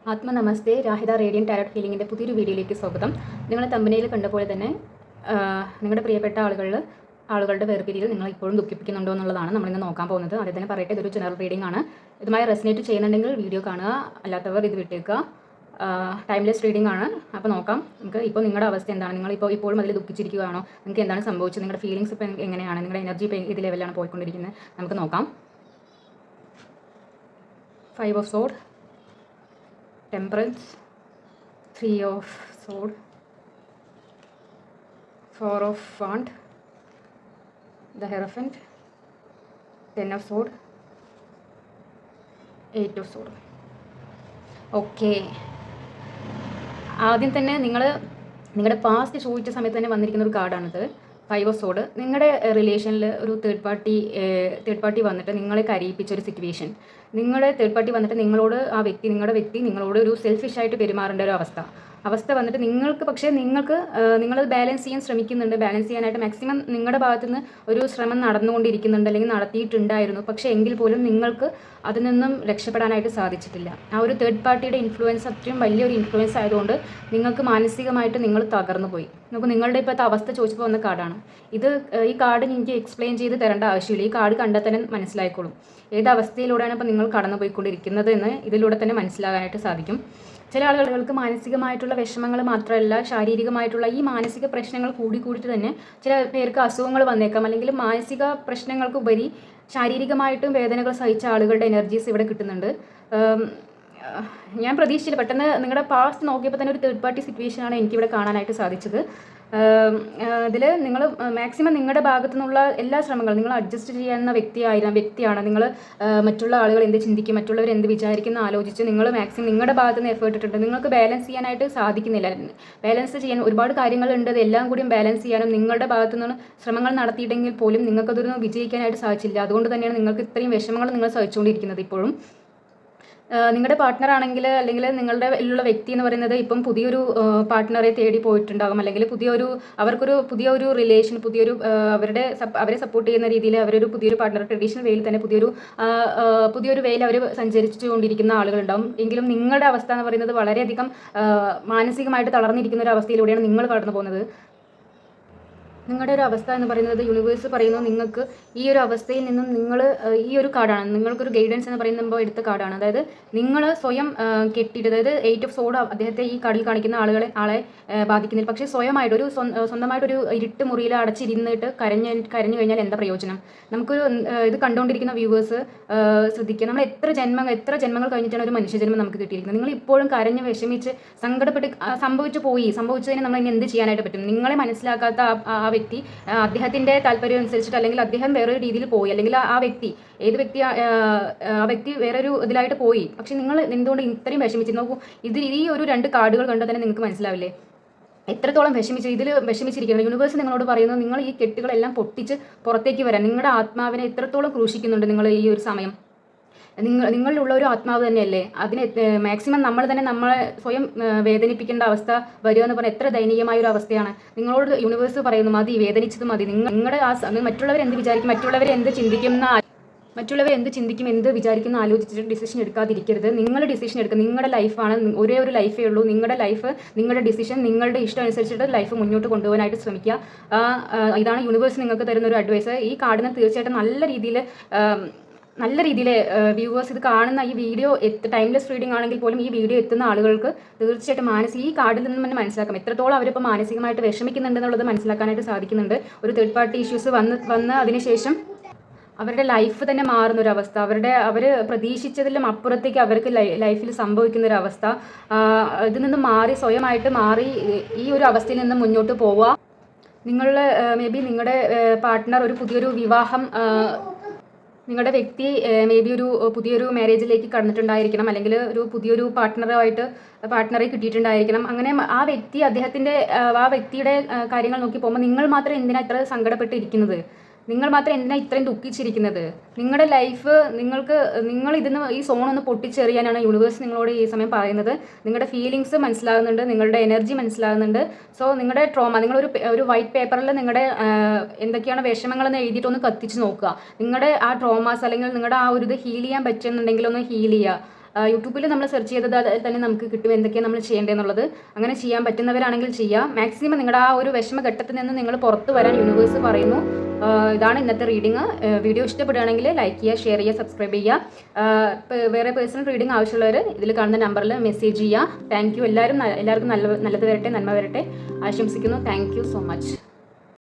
ആത്മനമസ്തേ രാഹിത radian tarot ഹീലിംഗിൻ്റെ പുതിയൊരു വീഡിയോയിലേക്ക് സ്വാഗതം. നിങ്ങൾ തമ്പനയിൽ കണ്ട പോലെ തന്നെ നിങ്ങളുടെ പ്രിയപ്പെട്ട ആളുകളുടെ വേർപിരിയിൽ നിങ്ങൾ ഇപ്പോഴും ദുഃഖിപ്പിക്കുന്നുണ്ടോ എന്നുള്ളതാണ് നമ്മളിന്ന് നോക്കാൻ പോകുന്നത്. ആദ്യം തന്നെ പറയട്ടെ, ഇതൊരു ജനറൽ റീഡിംഗ് ആണ്. ഇതുമായി റെസനേറ്റ് ചെയ്യുന്നുണ്ടെങ്കിൽ വീഡിയോ കാണുക, അല്ലാത്തവർ ഇത് വിട്ടേക്കുക. ടൈംലെസ് റീഡിംഗ് ആണ്. അപ്പോൾ നോക്കാം നിങ്ങൾക്ക് ഇപ്പോൾ നിങ്ങളുടെ അവസ്ഥ എന്താണ്. ഇപ്പോഴും അതിൽ ദുഃഖിച്ചിരിക്കുകയാണോ? നിങ്ങൾക്ക് എന്താണ് സംഭവിച്ചത്? നിങ്ങളുടെ ഫീലിംഗ്സ് ഇപ്പോൾ എങ്ങനെയാണ്? നിങ്ങളുടെ എനർജി ഇപ്പോൾ ഏത് ലെവലിലാണ് പോയിക്കൊണ്ടിരിക്കുന്നത്? നമുക്ക് നോക്കാം. 5 of Swords, Temperance, 3 of Swords, 4 of Wands, the Hierophant, 10 of Swords, 8 of Swords. Okay, ആദ്യം തന്നെ നിങ്ങളുടെ പാസ്റ്റ് ചോദിച്ച സമയത്ത് തന്നെ വന്നിരിക്കുന്ന ഒരു കാർഡാണിത്. 5 of Swords. നിങ്ങളുടെ റിലേഷനിൽ ഒരു തേർഡ് പാർട്ടി വന്നിട്ട് നിങ്ങളെ കരയിപ്പിച്ചൊരു സിറ്റുവേഷൻ. തേർഡ് പാർട്ടി വന്നിട്ട് നിങ്ങളുടെ വ്യക്തി നിങ്ങളോട് ഒരു സെൽഫിഷ് ആയിട്ട് പെരുമാറേണ്ട ഒരു അവസ്ഥ വന്നിട്ട് നിങ്ങൾ ബാലൻസ് ചെയ്യാൻ ശ്രമിക്കുന്നുണ്ട്. ബാലൻസ് ചെയ്യാനായിട്ട് മാക്സിമം നിങ്ങളുടെ ഭാഗത്തുനിന്ന് ഒരു ശ്രമം നടന്നുകൊണ്ടിരിക്കുന്നുണ്ട്, അല്ലെങ്കിൽ നടത്തിയിട്ടുണ്ടായിരുന്നു. പക്ഷേ എങ്കിൽ പോലും നിങ്ങൾക്ക് അതിൽ നിന്നും രക്ഷപ്പെടാനായിട്ട് സാധിച്ചിട്ടില്ല. ആ ഒരു തേർഡ് പാർട്ടിയുടെ ഇൻഫ്ലുവൻസ് അത്രയും വലിയൊരു ഇൻഫ്ലുവൻസ് ആയതുകൊണ്ട് നിങ്ങൾക്ക് മാനസികമായിട്ട് നിങ്ങൾ തകർന്നു പോയി. നമുക്ക് നിങ്ങളുടെ ഇപ്പോഴത്തെ അവസ്ഥ ചോദിച്ചപ്പോൾ വന്ന കാർഡാണ് ഇത്. ഈ കാർഡ് എനിക്ക് എക്സ്പ്ലെയിൻ ചെയ്ത് തരേണ്ട ആവശ്യമില്ല. ഈ കാർഡ് കണ്ടാൽ തന്നെ മനസ്സിലായിക്കോളും ഏത് അവസ്ഥയിലൂടെയാണ് ഇപ്പോൾ നിങ്ങൾ കടന്നു പോയിക്കൊണ്ടിരിക്കുന്നത് എന്ന് ഇതിലൂടെ തന്നെ മനസ്സിലാകാനായിട്ട് സാധിക്കും. ചില ആളുകൾക്ക് മാനസികമായിട്ടുള്ള വിഷമങ്ങൾ മാത്രമല്ല, ശാരീരികമായിട്ടുള്ള ഈ മാനസിക പ്രശ്നങ്ങൾ കൂടിയിട്ട് തന്നെ ചില പേർക്ക് അസുഖങ്ങൾ വന്നേക്കാം. അല്ലെങ്കിൽ മാനസിക പ്രശ്നങ്ങൾക്ക് ഉപരി ശാരീരികമായിട്ടും വേദനകൾ സഹിച്ച ആളുകളുടെ എനർജീസ് ഇവിടെ കിട്ടുന്നുണ്ട്. ഞാൻ പ്രതീക്ഷിച്ചില്ല. പെട്ടെന്ന് നിങ്ങളുടെ പാസ്റ്റ് നോക്കിയപ്പോൾ തന്നെ ഒരു തേർഡ് പാർട്ടി സിറ്റുവേഷനാണ് എനിക്കിവിടെ കാണാനായിട്ട് സാധിച്ചത്. ഇതിൽ നിങ്ങൾ മാക്സിമം നിങ്ങളുടെ ഭാഗത്തു നിന്നുള്ള എല്ലാ ശ്രമങ്ങളും നിങ്ങൾ അഡ്ജസ്റ്റ് ചെയ്യുന്ന വ്യക്തിയാണ് നിങ്ങൾ. മറ്റുള്ള ആളുകൾ എന്ത് ചിന്തിക്കും, മറ്റുള്ളവർ എന്ത് വിചാരിക്കുന്ന ആലോചിച്ച് നിങ്ങൾ മാക്സിമം നിങ്ങളുടെ ഭാഗത്ത് നിന്ന് എഫേർട്ട് ഇട്ടിട്ടുണ്ട്. നിങ്ങൾക്ക് ബാലൻസ് ചെയ്യാനായിട്ട് സാധിക്കുന്നില്ല. ബാലൻസ് ചെയ്യാൻ ഒരുപാട് കാര്യങ്ങളുണ്ട്. അതെല്ലാം കൂടിയും ബാലൻസ് ചെയ്യാനും നിങ്ങളുടെ ഭാഗത്തു നിന്ന് ശ്രമങ്ങൾ നടത്തിയിട്ടെങ്കിൽ പോലും നിങ്ങൾക്കതൊരു വിജയിക്കാനായിട്ട് സാധിച്ചില്ല. അതുകൊണ്ട് തന്നെയാണ് നിങ്ങൾക്ക് ഇത്രയും വിഷമങ്ങൾ നിങ്ങൾ സഹിച്ചുകൊണ്ടിരിക്കുന്നത് ഇപ്പോഴും. നിങ്ങളുടെ പാർട്ട്ണർ ആണെങ്കിൽ, അല്ലെങ്കിൽ നിങ്ങളുടെ ഉള്ള വ്യക്തി എന്ന് പറയുന്നത് ഇപ്പം പുതിയൊരു പാർട്ട്ണറെ തേടി പോയിട്ടുണ്ടാകും. അല്ലെങ്കിൽ അവർക്കൊരു പുതിയൊരു റിലേഷൻ, അവരെ സപ്പോർട്ട് ചെയ്യുന്ന രീതിയിൽ പുതിയൊരു പാർട്ട്ണർ, ട്രഡീഷണൽ വേയിൽ തന്നെ പുതിയൊരു വേയിൽ അവർ സഞ്ചരിച്ചുകൊണ്ടിരിക്കുന്ന ആളുകളുണ്ടാവും. എങ്കിലും നിങ്ങളുടെ അവസ്ഥ എന്ന് പറയുന്നത് വളരെയധികം മാനസികമായിട്ട് തളർന്നിരിക്കുന്ന ഒരു അവസ്ഥയിലൂടെയാണ് നിങ്ങൾ കടന്നു പോകുന്നത്. നിങ്ങളുടെ ഒരു അവസ്ഥ എന്ന് പറയുന്നത് യൂണിവേഴ്സ് പറയുന്നത് നിങ്ങൾക്ക് ഈ ഒരു അവസ്ഥയിൽ നിന്നും ഈ ഒരു കാർഡാണ് നിങ്ങൾക്കൊരു ഗൈഡൻസ് എന്ന് പറയുമ്പോൾ എടുത്ത കാർഡാണ്. അതായത് നിങ്ങൾ സ്വയം കെട്ടിയിട്ട്, അതായത് 8 of Swords അദ്ദേഹത്തെ ഈ കാർഡിൽ കാണിക്കുന്ന ആളെ ബാധിക്കുന്നില്ല. പക്ഷേ സ്വയമായിട്ട് സ്വന്തമായിട്ടൊരു ഇരുട്ട് മുറിയിൽ അടച്ചിരുന്നിട്ട് കരഞ്ഞു കഴിഞ്ഞാൽ എന്താ പ്രയോജനം? നമുക്കൊരു ഇത് കണ്ടുകൊണ്ടിരിക്കുന്ന വ്യൂവേഴ്സ് ശ്രദ്ധിക്കുക. നമ്മൾ എത്ര ജന്മങ്ങൾ കഴിഞ്ഞിട്ടാണ് ഒരു മനുഷ്യജന്മം നമുക്ക് കിട്ടിയിരിക്കുന്നത്. നിങ്ങൾ ഇപ്പോഴും കരഞ്ഞ് വിഷമിച്ച് സങ്കടപ്പെട്ട് സംഭവിച്ചതിന് നമ്മൾ ഇനി എന്ത് ചെയ്യാനായിട്ട് പറ്റും? നിങ്ങളെ മനസ്സിലാക്കാത്ത ആ വ്യക്തി അദ്ദേഹത്തിൻ്റെ താല്പര്യം അനുസരിച്ചിട്ട്, അല്ലെങ്കിൽ അദ്ദേഹം വേറൊരു രീതിയിൽ പോയി, അല്ലെങ്കിൽ ആ വ്യക്തി വേറൊരു ഇതിലായിട്ട് പോയി. പക്ഷെ നിങ്ങൾ എന്തുകൊണ്ട് ഇത്രയും വിഷമിച്ച് നോക്കൂ. ഈ ഒരു 2 കാർഡുകൾ കണ്ടാൽ തന്നെ നിങ്ങൾക്ക് മനസ്സിലാവില്ലേ എത്രത്തോളം വിഷമിച്ചിരിക്കുന്നത്. യൂണിവേഴ്സ് നിങ്ങളോട് പറയുന്നത് നിങ്ങൾ ഈ കെട്ടുകളെല്ലാം പൊട്ടിച്ച് പുറത്തേക്ക് വരാൻ, നിങ്ങളുടെ ആത്മാവിനെ എത്രത്തോളം ക്രൂശിക്കുന്നുണ്ട് നിങ്ങൾ ഈ ഒരു സമയം. നിങ്ങളിലുള്ള ഒരു ആത്മാവ് തന്നെയല്ലേ. അതിനെ മാക്സിമം നമ്മളെ സ്വയം വേദനിപ്പിക്കേണ്ട അവസ്ഥ വരിക എന്ന് പറഞ്ഞാൽ എത്ര ദയനീയമായ ഒരു അവസ്ഥയാണ്. നിങ്ങളോട് യൂണിവേഴ്സ് പറയുന്നു മതി, വേദനിച്ചത് മതി. നിങ്ങളുടെ മറ്റുള്ളവർ എന്ത് വിചാരിക്കും, മറ്റുള്ളവർ എന്ത് ചിന്തിക്കും, എന്ത് വിചാരിക്കുന്ന ആലോചിച്ചിട്ട് ഡിസിഷൻ എടുക്കാതിരിക്കരുത്. നിങ്ങൾ ഡിസിഷൻ എടുക്കുക. നിങ്ങളുടെ ലൈഫാണ്, ഒരേ ഒരു ലൈഫേ ഉള്ളൂ. നിങ്ങളുടെ ലൈഫ്, നിങ്ങളുടെ ഡിസിഷൻ, നിങ്ങളുടെ ഇഷ്ടം അനുസരിച്ചിട്ട് ലൈഫ് മുന്നോട്ട് കൊണ്ടുപോകാനായിട്ട് ശ്രമിക്കുക. ഇതാണ് യൂണിവേഴ്സ് നിങ്ങൾക്ക് തരുന്ന ഒരു അഡ്വൈസ്. ഈ കാർഡിനെ തീർച്ചയായിട്ടും നല്ല രീതിയിൽ വ്യൂവേഴ്സ് ഇത് കാണുന്ന ഈ വീഡിയോ ടൈംലെസ് റീഡിംഗ് ആണെങ്കിൽ പോലും ഈ വീഡിയോ എത്തുന്ന ആളുകൾക്ക് തീർച്ചയായിട്ടും ഈ കാർഡിൽ നിന്നും തന്നെ മനസ്സിലാക്കാം എത്രത്തോളം അവരിപ്പോൾ മാനസികമായിട്ട് വിഷമിക്കുന്നുണ്ടെന്നുള്ളത് മനസ്സിലാക്കാനായിട്ട് സാധിക്കുന്നുണ്ട്. ഒരു തേർഡ് പാർട്ടി ഇഷ്യൂസ് വന്ന് അതിനുശേഷം അവരുടെ ലൈഫ് തന്നെ മാറുന്നൊരവസ്ഥ, അവർ പ്രതീക്ഷിച്ചതിലും അപ്പുറത്തേക്ക് അവർക്ക് ലൈഫിൽ സംഭവിക്കുന്നൊരവസ്ഥ, ഇതിൽ നിന്ന് സ്വയമായിട്ട് മാറി ഈ ഒരു അവസ്ഥയിൽ നിന്ന് മുന്നോട്ട് പോവുക. മേ ബി നിങ്ങളുടെ പാർട്ട്ണർ ഒരു പുതിയൊരു വിവാഹം, നിങ്ങളുടെ വ്യക്തി മേ ബി പുതിയൊരു മാരേജിലേക്ക് കടന്നിട്ടുണ്ടായിരിക്കണം, അല്ലെങ്കിൽ ഒരു പുതിയൊരു പാർട്ട്ണറെ കിട്ടിയിട്ടുണ്ടായിരിക്കണം. അങ്ങനെ ആ വ്യക്തിയുടെ കാര്യങ്ങൾ നോക്കി പോകുമ്പോൾ നിങ്ങൾ മാത്രം എന്തിനാ ഇത്ര സങ്കടപ്പെട്ടിരിക്കുന്നത്? നിങ്ങൾ മാത്രം എന്തിനാ ഇത്രയും ദുഃഖിച്ചിരിക്കുന്നത്? നിങ്ങളുടെ ലൈഫ് നിങ്ങൾ ഈ സോണൊന്ന് പൊട്ടിച്ചെറിയാനാണ് യൂണിവേഴ്സ് നിങ്ങളോട് ഈ സമയം പറയുന്നത്. നിങ്ങളുടെ ഫീലിങ്സ് മനസ്സിലാകുന്നുണ്ട്, നിങ്ങളുടെ എനർജി മനസ്സിലാകുന്നുണ്ട്. സോ നിങ്ങളുടെ ട്രോമ, ഒരു വൈറ്റ് പേപ്പറിൽ നിങ്ങളുടെ എന്തൊക്കെയാണ് വിഷമങ്ങളെന്ന് എഴുതിയിട്ടൊന്ന് കത്തിച്ച് നോക്കുക. നിങ്ങളുടെ ആ ട്രോമാസ് അല്ലെങ്കിൽ നിങ്ങളുടെ ആ ഒരു ഇത് ഹീൽ ചെയ്യാൻ പറ്റുന്നുണ്ടെങ്കിൽ ഒന്ന് ഹീൽ ചെയ്യുക. യൂട്യൂബിൽ നമ്മൾ സെർച്ച് ചെയ്തത് തന്നെ നമുക്ക് കിട്ടും എന്തൊക്കെയാണ് നമ്മൾ ചെയ്യേണ്ടതെന്നുള്ളത്. അങ്ങനെ ചെയ്യാൻ പറ്റുന്നവരാണെങ്കിൽ ചെയ്യുക. മാക്സിമം നിങ്ങളുടെ ആ ഒരു വിഷമഘട്ടത്തിൽ നിന്ന് നിങ്ങൾ പുറത്ത് വരാൻ യൂണിവേഴ്സ് പറയുന്നു. ഇതാണ് ഇന്നത്തെ റീഡിങ്. വീഡിയോ ഇഷ്ടപ്പെടുകയാണെങ്കിൽ ലൈക്ക് ചെയ്യുക, ഷെയർ ചെയ്യുക, സബ്സ്ക്രൈബ് ചെയ്യുക. വേറെ പേഴ്സണൽ റീഡിങ് ആവശ്യമുള്ളവർ ഇതിൽ കാണുന്ന നമ്പറിൽ മെസ്സേജ് ചെയ്യുക. Thank you. എല്ലാവർക്കും നല്ലത് വരട്ടെ, നന്മ വരട്ടെ ആശംസിക്കുന്നു. Thank you so much.